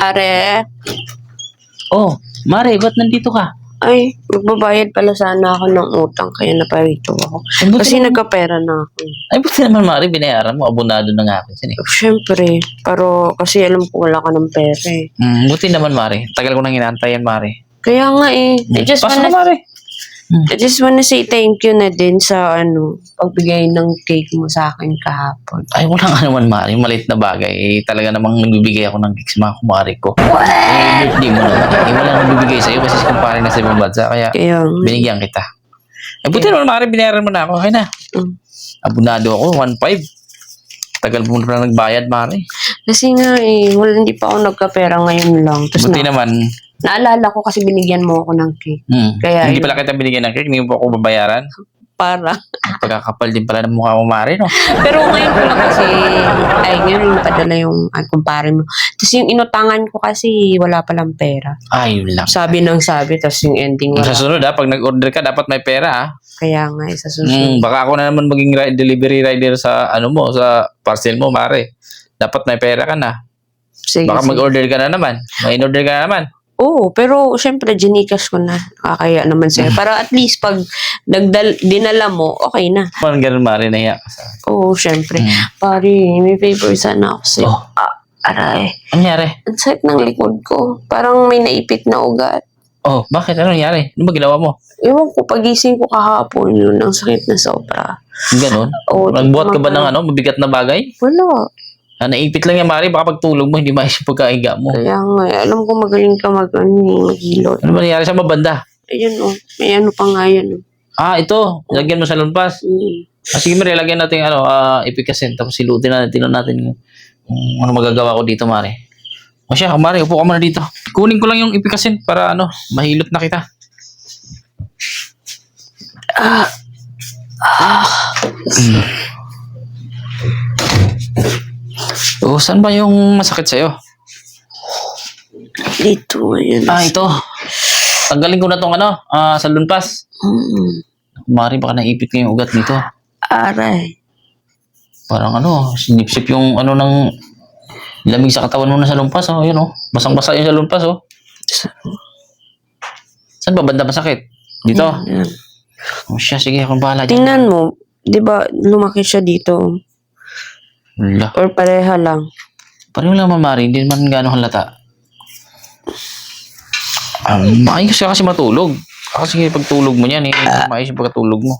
Are, Oh, Mare, ba't nandito ka? ay, magbabayad pala sana ako ng utang kaya naparito ako. Ay, buti Kasi naman, nagkapera na ako. ay, buti naman, Mare, binayaran mo. Abonado na nga ako dyan eh. Siyempre, pero kasi alam ko wala ka ng pera eh. Buti naman, Mare. Tagal ko nang inantay yan, Mare. Kaya nga eh, Pasok ka, Mare. I just wanna say thank you na din sa pagbigay ng cake mo sa akin kahapon. Ay, wala nga naman, Mare. Maliit na bagay. Eh, talaga namang nagbibigay ako ng cake sa mga kumare ko. Eh, birthday mo naman. Eh, wala nang nagbibigay sa'yo kasi si kumpare na sa ibang bansa. Kaya, Kaya nga. binigyan kita. Eh, buti naman, Mare, binayaran mo na ako. Okay na. Mm. Abonado ako, 1.5. Tagal mo na nagbayad, Mare. Kasi nga eh, hindi pa ako nagkapera ngayon lang. Tapos Buti naman, naalala ko kasi binigyan mo ako ng cake. Kaya hindi yun. pala kita binigyan ng cake. Hindi mo pa ako babayaran. Para. Pagkakapal din pala ng mukha mo, Mare, no? Pero ngayon ko lang kasi, ngayon yung padala yung kumpare mo. Tapos yung inutangan ko kasi wala palang pera. Ay, yun lang. Sabi ng sabi, tapos yung ending wala. Sa sunod, pag nag-order ka, dapat may pera, ha? Kaya nga, sa susunod. Baka ako na naman maging delivery rider sa, sa parcel mo, Mare. Dapat may pera ka na. Sige, Baka sige. mag-order ka na naman. May in-order ka na naman. Oo, pero syempre, ginikas ko na. Kaya naman sa'yo. Para at least pag dinala mo, okay na. Parang ganun, Mare, nahiya ka sa akin. Oo, syempre. Pare, may favor sana ako sa'yo. Oh. Aray. Ano nangyari? Ang sakit ng likod ko. Parang may naipit na ugat. Oh, bakit? Ano nangyari? Ano ba ginawa mo? Ewan ko, pagising ko kahapon yun, ang sakit na sobra. Ganun? Oo, Nagbuhat ka ba ng mabigat na bagay? Wala. Naipit lang yan, Mare. Baka pagtulog mo, hindi maisip pagkaiga mo. Kaya nga, alam ko magaling ka maghilot. Ano ba nangyari sa mabanda? Ayun may ano pa nga yan. Ito. Lagyan mo sa lumpas. Sige, Mare, lagyan natin ipikasin. Tapos silutin natin kung ano magagawa ko dito, Mare. O siya, Mare, upo ka muna dito. Kunin ko lang yung ipikasin para mahilot na kita. Saan ba yung masakit sa'yo? Dito, ayun. Ito. Tanggalin ko na tong sa lumpas. Mare, baka naipit ko yung ugat nito. Aray. Parang sinipsip yung ng lamig sa katawan mo na sa lumpas. Basang-basa yung sa lumpas. Saan ba banda masakit? Dito? Ayan. Siya, sige, akong bahala dyan. Tingnan mo, di ba lumaki siya dito? Wala. Or pareha lang? Pareho lang, Mare. Hindi naman gano'ng halata. Maayos ka kasi matulog. Kasi pagtulog mo niyan, maayos yung pagkatulog mo.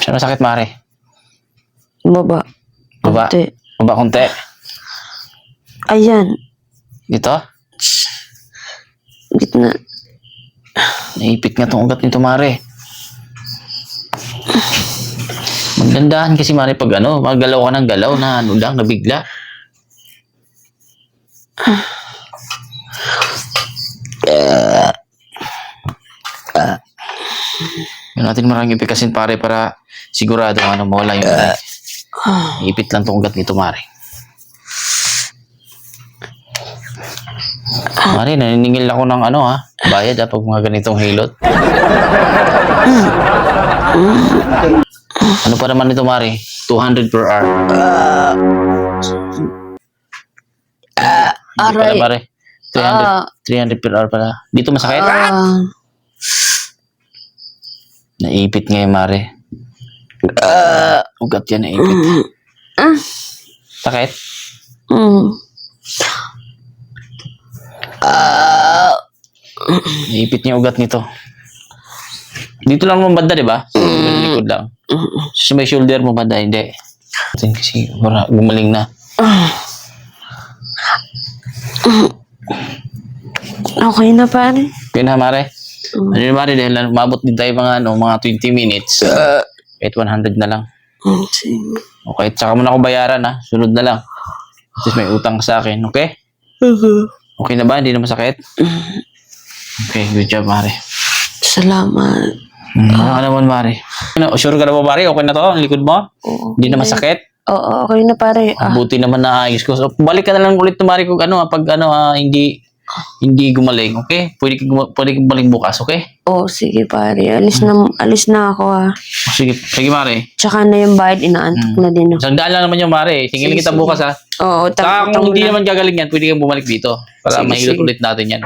Saan masakit, Mare? Baba. Baba? Konti. Baba konti. Ayan. Dito? Gitna. Naipit nga tong ugat nito, Mare. Magdandahan kasi, Mare, pag magalaw ka ng galaw na nabigla. Yan natin maraming ipikasin, pare, para sigurado mawala yung ipit lang tong ugat nito, Mare. Mare, naniningil ako ng bayad pag mga ganitong hilot. Ano pa naman ito, Mare? 200 per hour. Hindi pala, Aray. Mare. 300 per hour pala. Dito masakit? Naipit ngayon, Mare. Ugat yan, naipit. Sakit? Naipit niya ugat nito. Dito lang mo banda, di ba? Likod lang. Sa may shoulder mo banda, hindi. Kasi gumaling na. Okay na, pare. Okay na, Mare. Ano yun, Mare? Dahil umabot din tayo mga 20 minutes. Kahit 100 na lang. Sige. Okay, tsaka mo na ako bayaran, ha? Sunod na lang. At may utang sa akin, okay? Okay na ba? Hindi na masakit? Okay, good job, Mare. Salamat. Ano naman, Mare? Sure ka na ba, Mare? Okay na to? Ang likod mo? Oo. Hindi na masakit? Oo, okay na, pare. Buti naman na ayos ko. So, balik ka na lang ulit, Mare, kung pag hindi hindi gumaling, okay? Pwede kang bumalik bukas, okay? Oh, sige pare. Alis na ako ah. Sige, sige Mare. Tsaka na yung bayad, inaantok na din ako. Isang daan lang naman yung Mare. Tingin Sige, kita sige. bukas ha. Oo, Saka utang kung hindi na. naman gagaling yan, pwede kang bumalik dito. Para Sige, mahilot sige. ulit natin yan.